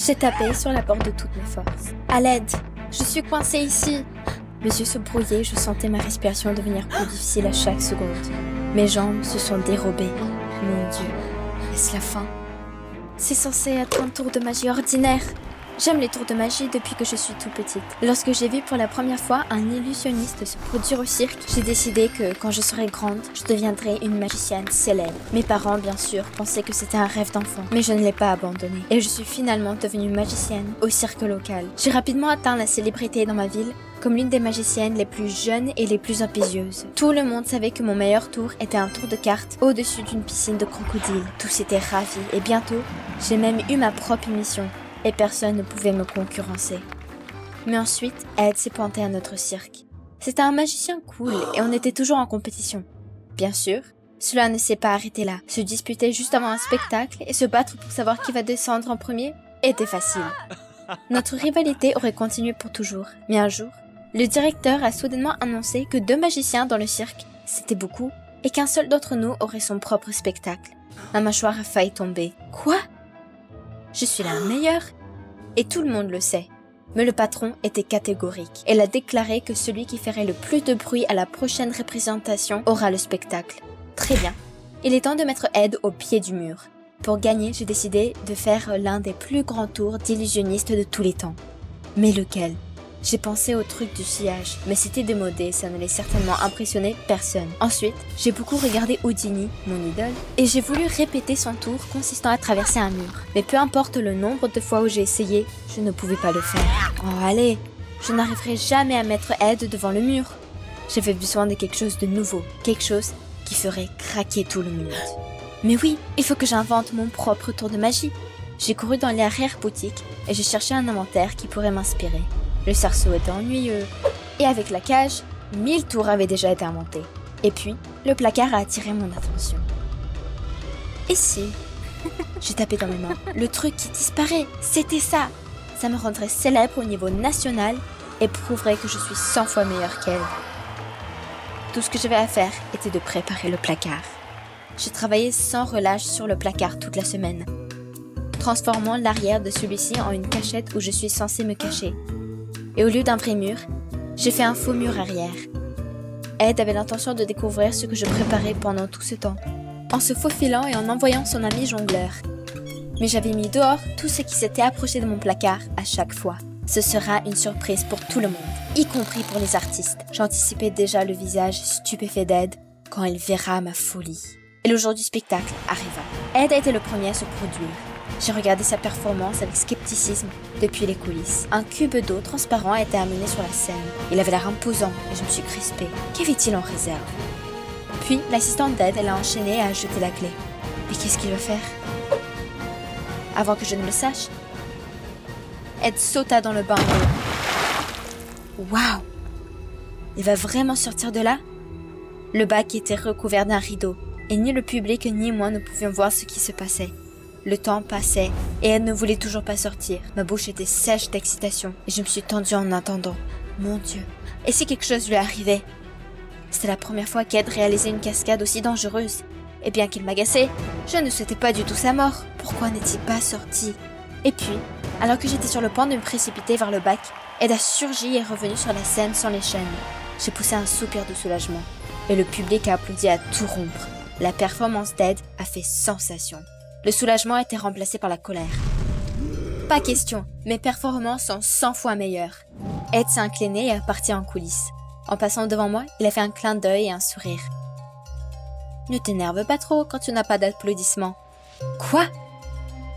J'ai tapé sur la porte de toutes mes forces. À l'aide, je suis coincée ici. Mes yeux se brouillaient, je sentais ma respiration devenir plus difficile à chaque seconde. Mes jambes se sont dérobées. Mon Dieu, est-ce la fin? C'est censé être un tour de magie ordinaire. J'aime les tours de magie depuis que je suis tout petite. Lorsque j'ai vu pour la première fois un illusionniste se produire au cirque, j'ai décidé que quand je serai grande, je deviendrai une magicienne célèbre. Mes parents, bien sûr, pensaient que c'était un rêve d'enfant, mais je ne l'ai pas abandonné. Et je suis finalement devenue magicienne au cirque local. J'ai rapidement atteint la célébrité dans ma ville, comme l'une des magiciennes les plus jeunes et les plus impétueuses. Tout le monde savait que mon meilleur tour était un tour de cartes au-dessus d'une piscine de crocodiles. Tous étaient ravis et bientôt, j'ai même eu ma propre émission. Et personne ne pouvait me concurrencer. Mais ensuite, Ed s'est pointé à notre cirque. C'était un magicien cool et on était toujours en compétition. Bien sûr, cela ne s'est pas arrêté là. Se disputer juste avant un spectacle et se battre pour savoir qui va descendre en premier était facile. Notre rivalité aurait continué pour toujours. Mais un jour, le directeur a soudainement annoncé que 2 magiciens dans le cirque, c'était beaucoup, et qu'un seul d'entre nous aurait son propre spectacle. Ma mâchoire a failli tomber. Quoi ? Je suis la meilleure. Et tout le monde le sait. Mais le patron était catégorique. Elle a déclaré que celui qui ferait le plus de bruit à la prochaine représentation aura le spectacle. Très bien. Il est temps de mettre Ed au pied du mur. Pour gagner, j'ai décidé de faire l'un des plus grands tours d'illusionniste de tous les temps. Mais lequel ? J'ai pensé au truc du sillage, mais c'était démodé, ça n'allait certainement impressionner personne. Ensuite, j'ai beaucoup regardé Houdini, mon idole, et j'ai voulu répéter son tour consistant à traverser un mur. Mais peu importe le nombre de fois où j'ai essayé, je ne pouvais pas le faire. Oh allez, je n'arriverai jamais à mettre Ed devant le mur. J'avais besoin de quelque chose de nouveau, quelque chose qui ferait craquer tout le monde. Mais oui, il faut que j'invente mon propre tour de magie. J'ai couru dans l'arrière-boutique et j'ai cherché un inventaire qui pourrait m'inspirer. Le cerceau était ennuyeux, et avec la cage, 1000 tours avaient déjà été inventés. Et puis, le placard a attiré mon attention. Et si j'ai tapé dans mes mains. Le truc qui disparaît, c'était ça. Ça me rendrait célèbre au niveau national et prouverait que je suis 100 fois meilleure qu'elle. Tout ce que j'avais à faire était de préparer le placard. J'ai travaillé sans relâche sur le placard toute la semaine, transformant l'arrière de celui-ci en une cachette où je suis censée me cacher. Et au lieu d'un vrai mur, j'ai fait un faux mur arrière. Ed avait l'intention de découvrir ce que je préparais pendant tout ce temps, en se faufilant et en envoyant son ami jongleur. Mais j'avais mis dehors tout ce qui s'était approché de mon placard à chaque fois. Ce sera une surprise pour tout le monde, y compris pour les artistes. J'anticipais déjà le visage stupéfait d'Ed quand il verra ma folie. Et le jour du spectacle arriva. Ed a été le premier à se produire. J'ai regardé sa performance avec scepticisme depuis les coulisses. Un cube d'eau transparent a été amené sur la scène. Il avait l'air imposant et je me suis crispée. Qu'avait-il en réserve? Puis, l'assistante d'Ed, elle a enchaîné et a jeté la clé. Mais qu'est-ce qu'il va faire? Avant que je ne le sache, Ed sauta dans le bain d'eau. Waouh! Il va vraiment sortir de là? Le bac était recouvert d'un rideau et ni le public ni moi ne pouvions voir ce qui se passait. Le temps passait et Ed ne voulait toujours pas sortir. Ma bouche était sèche d'excitation et je me suis tendue en attendant. Mon Dieu, et si quelque chose lui arrivait? C'était la première fois qu'Ed réalisait une cascade aussi dangereuse. Et bien qu'il m'agaçait, je ne souhaitais pas du tout sa mort. Pourquoi n'est-il pas sorti? Et puis, alors que j'étais sur le point de me précipiter vers le bac, Ed a surgi et est revenu sur la scène sans les chaînes. J'ai poussé un soupir de soulagement et le public a applaudi à tout rompre. La performance d'Ed a fait sensation. Le soulagement a été remplacé par la colère. Pas question, mes performances sont 100 fois meilleures. Ed s'est incliné et est parti en coulisses. En passant devant moi, il a fait un clin d'œil et un sourire. Ne t'énerve pas trop quand tu n'as pas d'applaudissements. Quoi?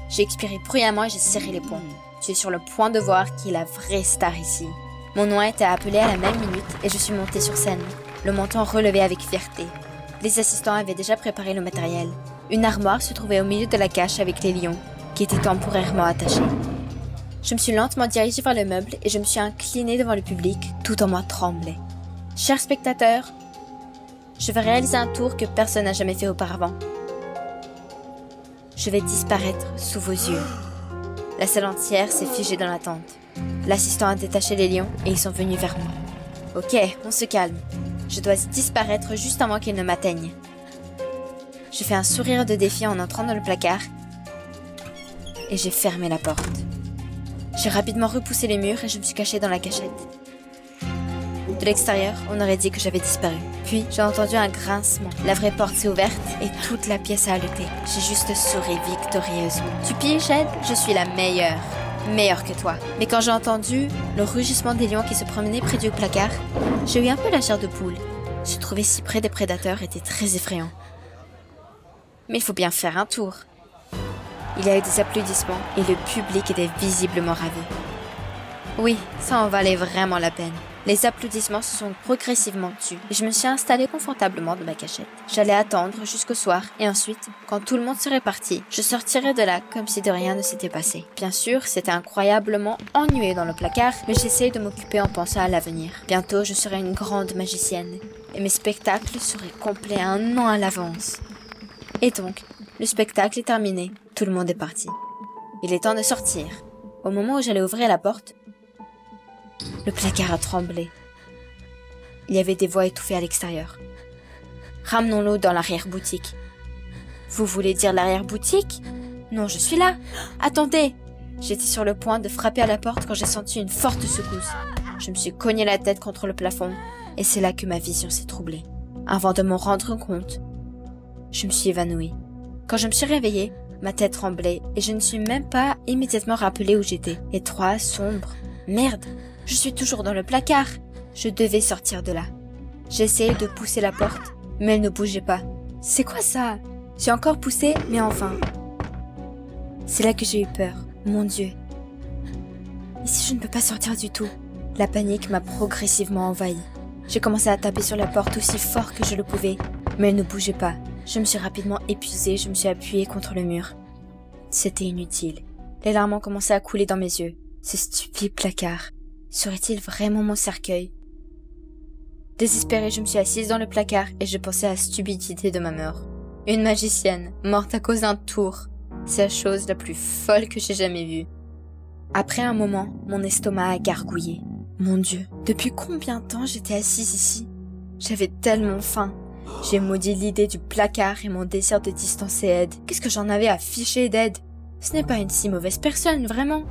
J'ai expiré bruyamment et j'ai serré les poings. Tu es sur le point de voir qui est la vraie star ici. Mon nom a été appelé à la même minute et je suis montée sur scène, le menton relevé avec fierté. Les assistants avaient déjà préparé le matériel. Une armoire se trouvait au milieu de la cage avec les lions, qui étaient temporairement attachés. Je me suis lentement dirigée vers le meuble et je me suis inclinée devant le public, tout en moi tremblait. Chers spectateurs, je vais réaliser un tour que personne n'a jamais fait auparavant. Je vais disparaître sous vos yeux. La salle entière s'est figée dans l'attente. L'assistant a détaché les lions et ils sont venus vers moi. Ok, on se calme. Je dois disparaître juste avant qu'ils ne m'atteignent. Je fais un sourire de défi en entrant dans le placard et j'ai fermé la porte. J'ai rapidement repoussé les murs et je me suis cachée dans la cachette. De l'extérieur, on aurait dit que j'avais disparu. Puis, j'ai entendu un grincement. La vraie porte s'est ouverte et toute la pièce a haleté. J'ai juste souri victorieusement. Tu piges, Ed? Je suis la meilleure. Meilleure que toi. Mais quand j'ai entendu le rugissement des lions qui se promenaient près du placard, j'ai eu un peu la chair de poule. Se trouver si près des prédateurs était très effrayant. Mais il faut bien faire un tour. Il y a eu des applaudissements et le public était visiblement ravi. Oui, ça en valait vraiment la peine. Les applaudissements se sont progressivement tus et je me suis installée confortablement dans ma cachette. J'allais attendre jusqu'au soir et ensuite, quand tout le monde serait parti, je sortirais de là comme si de rien ne s'était passé. Bien sûr, c'était incroyablement ennuyeux dans le placard, mais j'essayais de m'occuper en pensant à l'avenir. Bientôt, je serai une grande magicienne et mes spectacles seraient complets un an à l'avance. Et donc, le spectacle est terminé. Tout le monde est parti. Il est temps de sortir. Au moment où j'allais ouvrir la porte, le placard a tremblé. Il y avait des voix étouffées à l'extérieur. Ramenons-le dans l'arrière-boutique. Vous voulez dire l'arrière-boutique? Non, je suis là. Attendez! J'étais sur le point de frapper à la porte quand j'ai senti une forte secousse. Je me suis cogné la tête contre le plafond et c'est là que ma vision s'est troublée. Avant de m'en rendre compte, je me suis évanouie. Quand je me suis réveillée, ma tête tremblait et je ne suis même pas immédiatement rappelé où j'étais. Étroit, sombre. Merde! Je suis toujours dans le placard. Je devais sortir de là. J'essayais de pousser la porte, mais elle ne bougeait pas. C'est quoi ça? J'ai encore poussé, mais enfin. C'est là que j'ai eu peur. Mon Dieu. Ici, je ne peux pas sortir du tout. La panique m'a progressivement envahie. J'ai commencé à taper sur la porte aussi fort que je le pouvais, mais elle ne bougeait pas. Je me suis rapidement épuisée, je me suis appuyée contre le mur. C'était inutile. Les larmes ont commencé à couler dans mes yeux. Ce stupide placard. Serait-il vraiment mon cercueil? Désespérée, je me suis assise dans le placard et je pensais à la stupidité de ma mort. Une magicienne, morte à cause d'un tour. C'est la chose la plus folle que j'ai jamais vue. Après un moment, mon estomac a gargouillé. Mon Dieu, depuis combien de temps j'étais assise ici? J'avais tellement faim. J'ai maudit l'idée du placard et mon désir de distancer Ed. Qu'est-ce que j'en avais à ficher d'Ed? Ce n'est pas une si mauvaise personne, vraiment.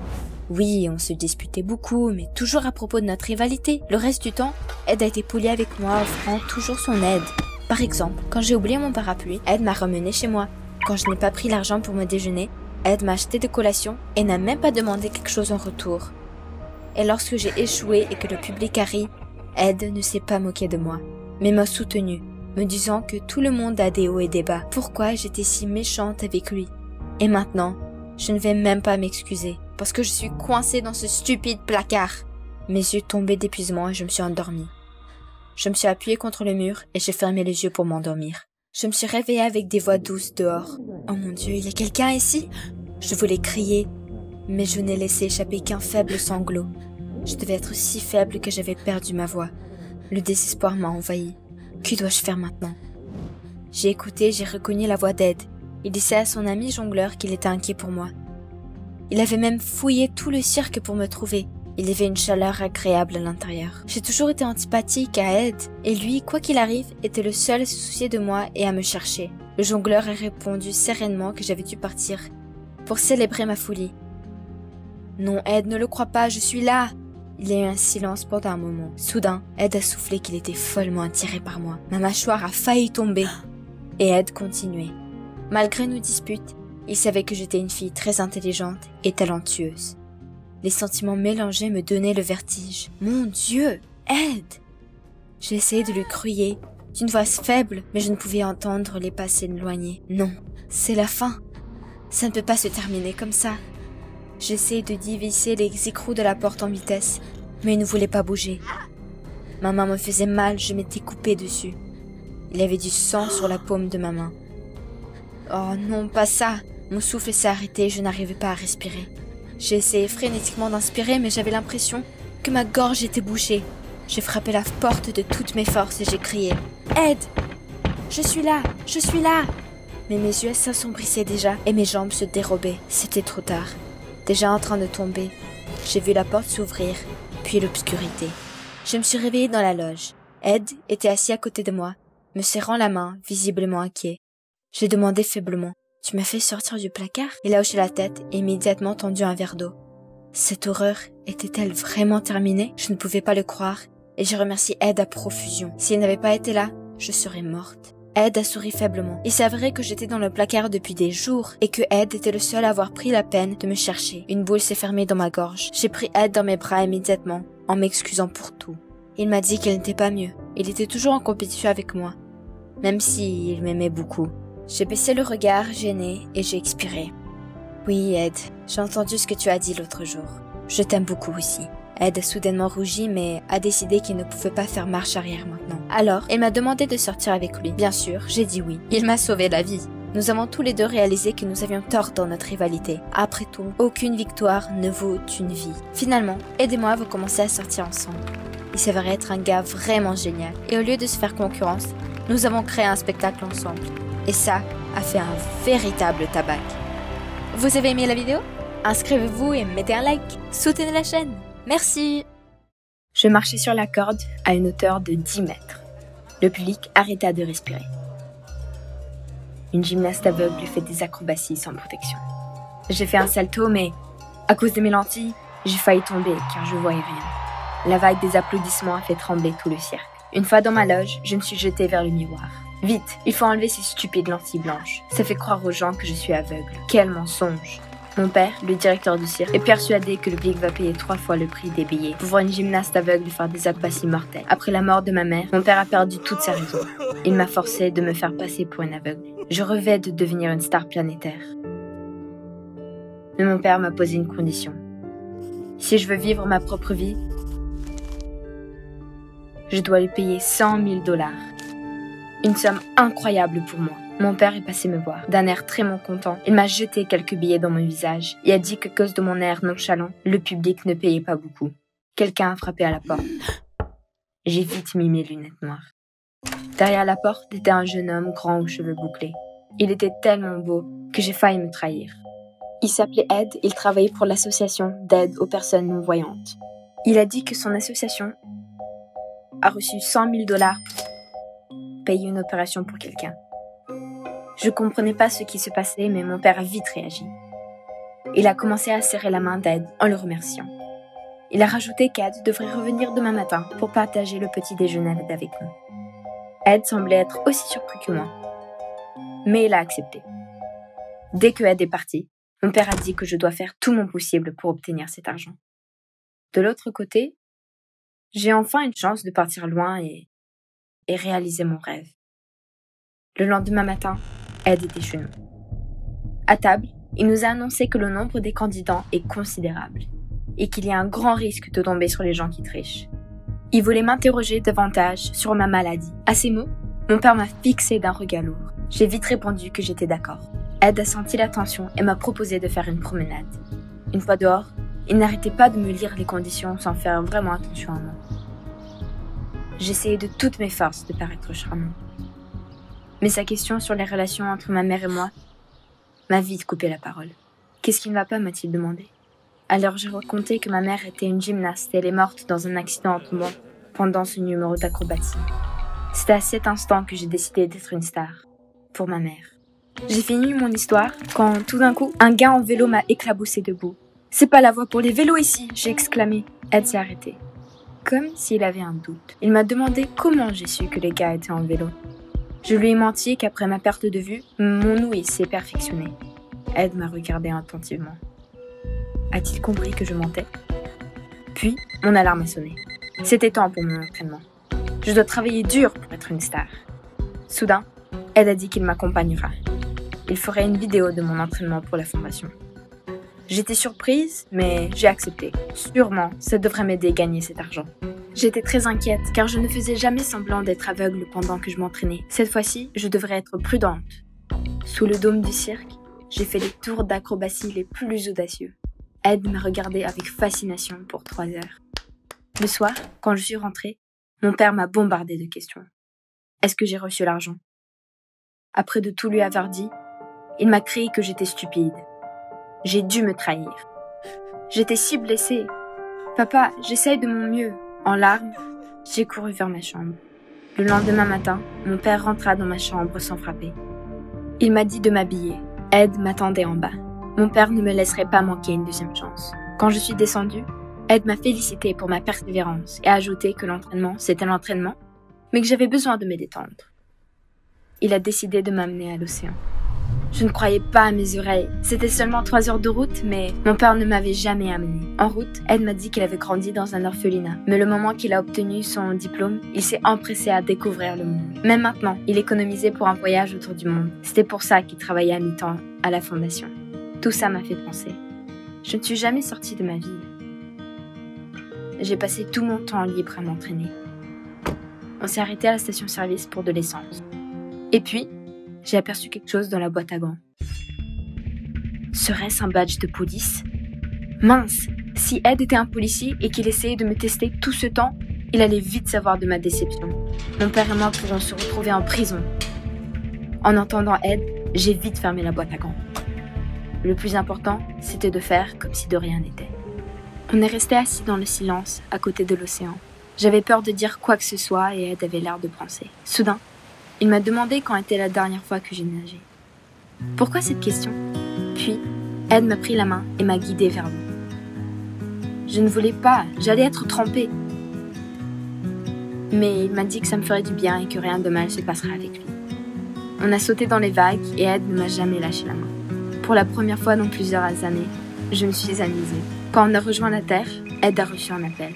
Oui, on se disputait beaucoup, mais toujours à propos de notre rivalité. Le reste du temps, Ed a été poli avec moi, offrant toujours son aide. Par exemple, quand j'ai oublié mon parapluie, Ed m'a ramené chez moi. Quand je n'ai pas pris l'argent pour me déjeuner, Ed m'a acheté de collations et n'a même pas demandé quelque chose en retour. Et lorsque j'ai échoué et que le public a ri, Ed ne s'est pas moqué de moi, mais m'a soutenu, me disant que tout le monde a des hauts et des bas. Pourquoi j'étais si méchante avec lui? Et maintenant, je ne vais même pas m'excuser, parce que je suis coincée dans ce stupide placard. Mes yeux tombaient d'épuisement et je me suis endormie. Je me suis appuyée contre le mur et j'ai fermé les yeux pour m'endormir. Je me suis réveillée avec des voix douces dehors. Oh mon Dieu, il y a quelqu'un ici? Je voulais crier, mais je n'ai laissé échapper qu'un faible sanglot. Je devais être si faible que j'avais perdu ma voix. Le désespoir m'a envahi. Que dois-je faire maintenant? J'ai écouté, j'ai reconnu la voix d'Ed. Il disait à son ami jongleur qu'il était inquiet pour moi. Il avait même fouillé tout le cirque pour me trouver. Il y avait une chaleur agréable à l'intérieur. J'ai toujours été antipathique à Ed, et lui, quoi qu'il arrive, était le seul à se soucier de moi et à me chercher. Le jongleur a répondu sereinement que j'avais dû partir pour célébrer ma folie. Non, Ed, ne le crois pas, je suis là. Il y a eu un silence pendant un moment. Soudain, Ed a soufflé qu'il était follement attiré par moi. Ma mâchoire a failli tomber. Et Ed continuait. Malgré nos disputes, il savait que j'étais une fille très intelligente et talentueuse. Les sentiments mélangés me donnaient le vertige. Mon Dieu, Ed! J'ai essayé de lui crier, d'une voix faible, mais je ne pouvais entendre les pas s'éloigner. Non, c'est la fin. Ça ne peut pas se terminer comme ça. J'essayais de dévisser les écrous de la porte en vitesse, mais il ne voulait pas bouger. Ma main me faisait mal, je m'étais coupée dessus. Il y avait du sang sur la paume de ma main. Oh non, pas ça! Mon souffle s'est arrêté et je n'arrivais pas à respirer. J'ai essayé frénétiquement d'inspirer, mais j'avais l'impression que ma gorge était bouchée. J'ai frappé la porte de toutes mes forces et j'ai crié « Ed! Je suis là! Je suis là !» Mais mes yeux s'assombrissaient déjà et mes jambes se dérobaient. C'était trop tard. Déjà en train de tomber, j'ai vu la porte s'ouvrir, puis l'obscurité. Je me suis réveillée dans la loge. Ed était assis à côté de moi, me serrant la main, visiblement inquiet. J'ai demandé faiblement « Tu m'as fait sortir du placard ?» Il a hoché la tête et immédiatement tendu un verre d'eau. Cette horreur était-elle vraiment terminée? Je ne pouvais pas le croire et je remercie Ed à profusion. S'il n'avait pas été là, je serais morte. Ed a souri faiblement. Il s'avérait que j'étais dans le placard depuis des jours et que Ed était le seul à avoir pris la peine de me chercher. Une boule s'est fermée dans ma gorge. J'ai pris Ed dans mes bras immédiatement, en m'excusant pour tout. Il m'a dit qu'il n'était pas mieux. Il était toujours en compétition avec moi, même s'il m'aimait beaucoup. J'ai baissé le regard, gêné, et j'ai expiré. Oui, Ed, j'ai entendu ce que tu as dit l'autre jour. Je t'aime beaucoup aussi. Ed a soudainement rougi, mais a décidé qu'il ne pouvait pas faire marche arrière maintenant. Alors, il m'a demandé de sortir avec lui. Bien sûr, j'ai dit oui. Il m'a sauvé la vie. Nous avons tous les deux réalisé que nous avions tort dans notre rivalité. Après tout, aucune victoire ne vaut une vie. Finalement, Ed et moi avons commencé à sortir ensemble. Il s'avérait être un gars vraiment génial. Et au lieu de se faire concurrence, nous avons créé un spectacle ensemble. Et ça a fait un véritable tabac. Vous avez aimé la vidéo? Inscrivez-vous et mettez un like. Soutenez la chaîne. Merci. Je marchais sur la corde à une hauteur de 10 mètres. Le public arrêta de respirer. Une gymnaste aveugle fait des acrobaties sans protection. J'ai fait un salto, mais à cause de mes lentilles, j'ai failli tomber car je voyais rien. La vague des applaudissements a fait trembler tout le cirque. Une fois dans ma loge, je me suis jetée vers le miroir. Vite, il faut enlever ces stupides lentilles blanches. Ça fait croire aux gens que je suis aveugle. Quel mensonge! Mon père, le directeur du cirque, est persuadé que le public va payer 3 fois le prix des billets pour voir une gymnaste aveugle faire des acrobaties mortelles. Après la mort de ma mère, mon père a perdu toute sa raison. Il m'a forcé de me faire passer pour une aveugle. Je rêvais de devenir une star planétaire. Mais mon père m'a posé une condition. Si je veux vivre ma propre vie, je dois lui payer 100 000 $. Une somme incroyable pour moi. Mon père est passé me voir. D'un air très mécontent, il m'a jeté quelques billets dans mon visage et a dit qu'à cause de mon air nonchalant, le public ne payait pas beaucoup. Quelqu'un a frappé à la porte. J'ai vite mis mes lunettes noires. Derrière la porte était un jeune homme grand aux cheveux bouclés. Il était tellement beau que j'ai failli me trahir. Il s'appelait Ed, il travaillait pour l'association d'aide aux personnes non-voyantes. Il a dit que son association a reçu 100 000 $ pour payer une opération pour quelqu'un. Je comprenais pas ce qui se passait, mais mon père a vite réagi. Il a commencé à serrer la main d'Ed en le remerciant. Il a rajouté qu'Ed devrait revenir demain matin pour partager le petit déjeuner avec nous. Ed semblait être aussi surpris que moi, mais il a accepté. Dès que Ed est parti, mon père a dit que je dois faire tout mon possible pour obtenir cet argent. De l'autre côté, j'ai enfin une chance de partir loin et réaliser mon rêve. Le lendemain matin, Ed était chez nous. À table, il nous a annoncé que le nombre des candidats est considérable et qu'il y a un grand risque de tomber sur les gens qui trichent. Il voulait m'interroger davantage sur ma maladie. À ces mots, mon père m'a fixé d'un regard lourd. J'ai vite répondu que j'étais d'accord. Ed a senti la tension et m'a proposé de faire une promenade. Une fois dehors, il n'arrêtait pas de me lire les conditions sans faire vraiment attention à moi. J'essayais de toutes mes forces de paraître charmant. Mais sa question sur les relations entre ma mère et moi m'a vite coupé la parole. Qu'est-ce qui ne va pas, m'a-t-il demandé. Alors j'ai raconté que ma mère était une gymnaste et elle est morte dans un accident en tombant pendant ce numéro d'acrobatie. C'était à cet instant que j'ai décidé d'être une star. Pour ma mère. J'ai fini mon histoire quand, tout d'un coup, un gars en vélo m'a éclaboussé debout. « C'est pas la voie pour les vélos ici !» j'ai exclamé. Ed s'est arrêté. Comme s'il avait un doute. Il m'a demandé comment j'ai su que les gars étaient en vélo. Je lui ai menti qu'après ma perte de vue, mon ouïe s'est perfectionnée. Ed m'a regardé attentivement. A-t-il compris que je mentais? Puis, mon alarme a sonné. C'était temps pour mon entraînement. Je dois travailler dur pour être une star. Soudain, Ed a dit qu'il m'accompagnera. Il ferait une vidéo de mon entraînement pour la formation. J'étais surprise, mais j'ai accepté. Sûrement, ça devrait m'aider à gagner cet argent. J'étais très inquiète, car je ne faisais jamais semblant d'être aveugle pendant que je m'entraînais. Cette fois-ci, je devrais être prudente. Sous le dôme du cirque, j'ai fait les tours d'acrobatie les plus audacieux. Ed m'a regardé avec fascination pour 3 heures. Le soir, quand je suis rentrée, mon père m'a bombardé de questions. Est-ce que j'ai reçu l'argent? Après de tout lui avoir dit, il m'a crié que j'étais stupide. J'ai dû me trahir. J'étais si blessée. Papa, j'essaye de mon mieux. En larmes, j'ai couru vers ma chambre. Le lendemain matin, mon père rentra dans ma chambre sans frapper. Il m'a dit de m'habiller. Ed m'attendait en bas. Mon père ne me laisserait pas manquer une deuxième chance. Quand je suis descendue, Ed m'a félicité pour ma persévérance et a ajouté que l'entraînement, c'était l'entraînement, mais que j'avais besoin de me détendre. Il a décidé de m'amener à l'océan. Je ne croyais pas à mes oreilles. C'était seulement 3 heures de route, mais mon père ne m'avait jamais amené. En route, Ed m'a dit qu'il avait grandi dans un orphelinat. Mais le moment qu'il a obtenu son diplôme, il s'est empressé à découvrir le monde. Même maintenant, il économisait pour un voyage autour du monde. C'était pour ça qu'il travaillait à mi-temps à la fondation. Tout ça m'a fait penser. Je ne suis jamais sortie de ma ville. J'ai passé tout mon temps libre à m'entraîner. On s'est arrêté à la station-service pour de l'essence. Et puis, j'ai aperçu quelque chose dans la boîte à gants. Serait-ce un badge de police? Mince! Si Ed était un policier et qu'il essayait de me tester tout ce temps, il allait vite savoir de ma déception. Mon père et moi pourrons se retrouver en prison. En entendant Ed, j'ai vite fermé la boîte à gants. Le plus important, c'était de faire comme si de rien n'était. On est resté assis dans le silence, à côté de l'océan. J'avais peur de dire quoi que ce soit et Ed avait l'air de penser. Soudain, il m'a demandé quand était la dernière fois que j'ai nagé. Pourquoi cette question? Puis, Ed m'a pris la main et m'a guidée vers l'eau. Je ne voulais pas, j'allais être trempée. Mais il m'a dit que ça me ferait du bien et que rien de mal se passerait avec lui. On a sauté dans les vagues et Ed ne m'a jamais lâché la main. Pour la première fois dans plusieurs années, je me suis amusée. Quand on a rejoint la terre, Ed a reçu un appel.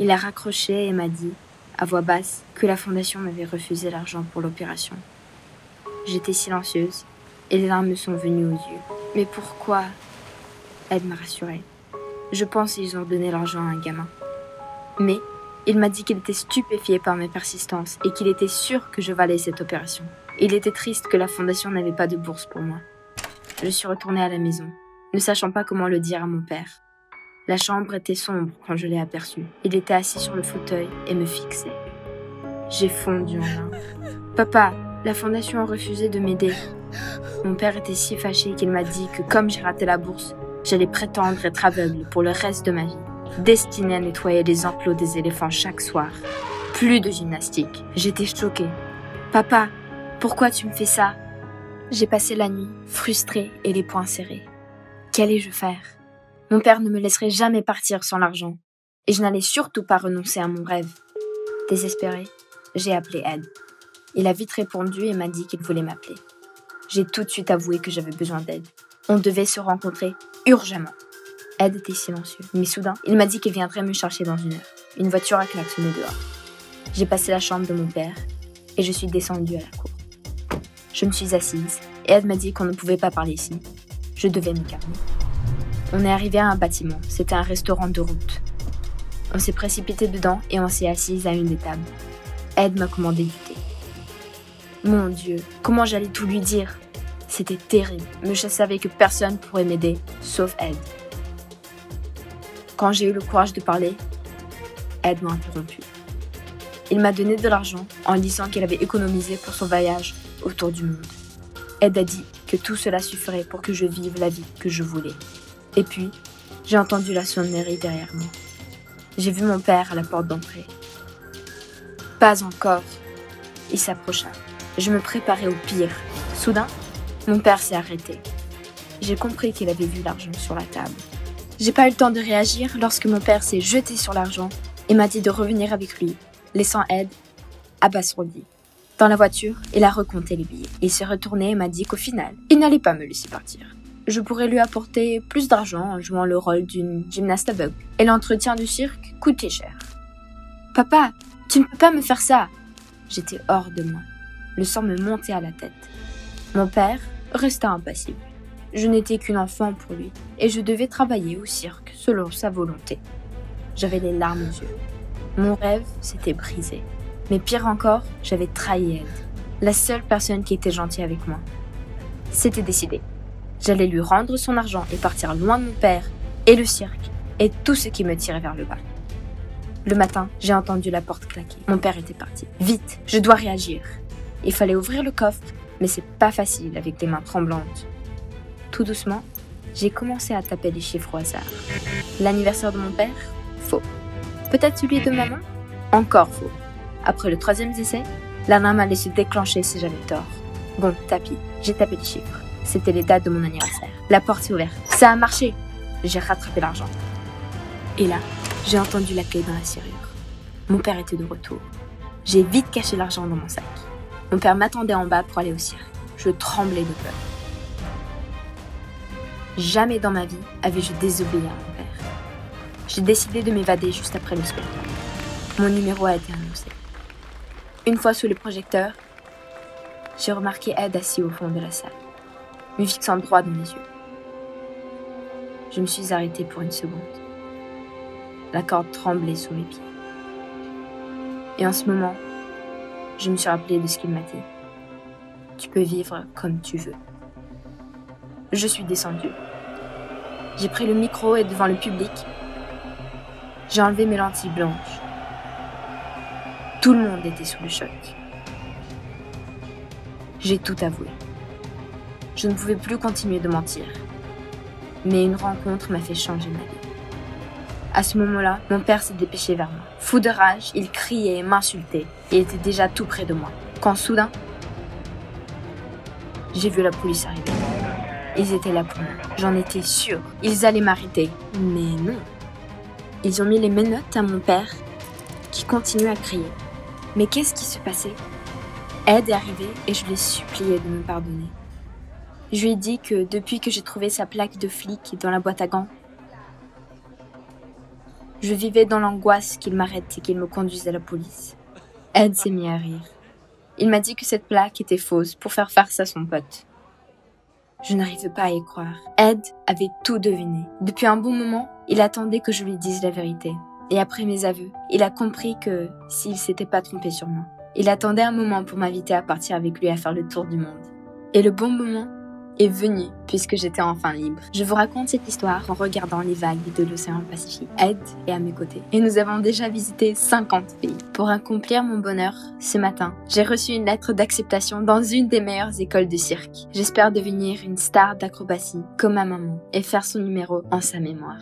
Il a raccroché et m'a dit, à voix basse, que la fondation m'avait refusé l'argent pour l'opération. J'étais silencieuse et les larmes me sont venues aux yeux. Mais pourquoi? Ed m'a rassurée. Je pense qu'ils ont donné l'argent à un gamin. Mais il m'a dit qu'il était stupéfié par mes persistances et qu'il était sûr que je valais cette opération. Il était triste que la fondation n'avait pas de bourse pour moi. Je suis retournée à la maison, ne sachant pas comment le dire à mon père. La chambre était sombre quand je l'ai aperçu. Il était assis sur le fauteuil et me fixait. J'ai fondu en larmes. Papa, la fondation a refusé de m'aider. Mon père était si fâché qu'il m'a dit que comme j'ai raté la bourse, j'allais prétendre être aveugle pour le reste de ma vie, destinée à nettoyer les enclos des éléphants chaque soir. Plus de gymnastique. J'étais choquée. Papa, pourquoi tu me fais ça? J'ai passé la nuit, frustrée et les poings serrés. Qu'allais-je faire? Mon père ne me laisserait jamais partir sans l'argent, et je n'allais surtout pas renoncer à mon rêve. Désespérée, j'ai appelé Ed. Il a vite répondu et m'a dit qu'il voulait m'appeler. J'ai tout de suite avoué que j'avais besoin d'aide. On devait se rencontrer urgemment. Ed était silencieux, mais soudain, il m'a dit qu'il viendrait me chercher dans 1 heure. Une voiture a klaxonné dehors. J'ai passé la chambre de mon père et je suis descendue à la cour. Je me suis assise et Ed m'a dit qu'on ne pouvait pas parler ici. Je devais me calmer. On est arrivé à un bâtiment, c'était un restaurant de route. On s'est précipité dedans et on s'est assise à une des tables. Ed m'a commandé du thé. Mon Dieu, comment j'allais tout lui dire? C'était terrible, mais je savais que personne pourrait m'aider, sauf Ed. Quand j'ai eu le courage de parler, Ed m'a interrompu. Il m'a donné de l'argent en disant qu'il avait économisé pour son voyage autour du monde. Ed a dit que tout cela suffirait pour que je vive la vie que je voulais. Et puis, j'ai entendu la sonnerie derrière moi. J'ai vu mon père à la porte d'entrée. Pas encore. Il s'approcha. Je me préparais au pire. Soudain, mon père s'est arrêté. J'ai compris qu'il avait vu l'argent sur la table. J'ai pas eu le temps de réagir lorsque mon père s'est jeté sur l'argent et m'a dit de revenir avec lui, laissant Ed abasourdi. Dans la voiture, il a recompté les billets. Il s'est retourné et m'a dit qu'au final, il n'allait pas me laisser partir. Je pourrais lui apporter plus d'argent en jouant le rôle d'une gymnaste aveugle. Et l'entretien du cirque coûtait cher. Papa, tu ne peux pas me faire ça. J'étais hors de moi. Le sang me montait à la tête. Mon père resta impassible. Je n'étais qu'une enfant pour lui et je devais travailler au cirque selon sa volonté. J'avais les larmes aux yeux. Mon rêve s'était brisé. Mais pire encore, j'avais trahi Ed, la seule personne qui était gentille avec moi. C'était décidé. J'allais lui rendre son argent et partir loin de mon père et le cirque et tout ce qui me tirait vers le bas. Le matin, j'ai entendu la porte claquer. Mon père était parti. Vite, je dois réagir. Il fallait ouvrir le coffre, mais c'est pas facile avec les mains tremblantes. Tout doucement, j'ai commencé à taper des chiffres au hasard. L'anniversaire de mon père? Faux. Peut-être celui de maman? Encore faux. Après le 3e essai, l'alarme allait se déclencher si j'avais tort. Bon, tapis, j'ai tapé les chiffres. C'était les dates de mon anniversaire. La porte s'est ouverte. Ça a marché. j'ai rattrapé l'argent. Et là, j'ai entendu la clé dans la serrure. Mon père était de retour. J'ai vite caché l'argent dans mon sac. Mon père m'attendait en bas pour aller au cirque. Je tremblais de peur. Jamais dans ma vie avais-je désobéi à mon père. J'ai décidé de m'évader juste après le spectacle. Mon numéro a été annoncé. Une fois sous le projecteur, j'ai remarqué Ed assis au fond de la salle, me fixant droit dans les yeux. Je me suis arrêtée pour une seconde. La corde tremblait sous mes pieds. Et en ce moment, je me suis rappelée de ce qu'il m'a dit. Tu peux vivre comme tu veux. Je suis descendue. J'ai pris le micro et devant le public, j'ai enlevé mes lentilles blanches. Tout le monde était sous le choc. J'ai tout avoué. Je ne pouvais plus continuer de mentir. Mais une rencontre m'a fait changer ma vie. À ce moment-là, mon père s'est dépêché vers moi. Fou de rage, il criait et m'insultait. Il était déjà tout près de moi. Quand soudain, j'ai vu la police arriver. Ils étaient là pour moi. J'en étais sûre. Ils allaient m'arrêter. Mais non. Ils ont mis les menottes à mon père, qui continuait à crier. Mais qu'est-ce qui se passait? Ed est arrivé et je l'ai supplié de me pardonner. Je lui ai dit que depuis que j'ai trouvé sa plaque de flic dans la boîte à gants, je vivais dans l'angoisse qu'il m'arrête et qu'il me conduise à la police. Ed s'est mis à rire. Il m'a dit que cette plaque était fausse pour faire farce à son pote. Je n'arrivais pas à y croire. Ed avait tout deviné. Depuis un bon moment, il attendait que je lui dise la vérité. Et après mes aveux, il a compris que s'il s'était pas trompé sur moi, il attendait un moment pour m'inviter à partir avec lui à faire le tour du monde. Et le bon moment est venu puisque j'étais enfin libre. Je vous raconte cette histoire en regardant les vagues de l'océan Pacifique. Ed est à mes côtés et nous avons déjà visité 50 pays. Pour accomplir mon bonheur, ce matin, j'ai reçu une lettre d'acceptation dans une des meilleures écoles de cirque. J'espère devenir une star d'acrobatie comme ma maman et faire son numéro en sa mémoire.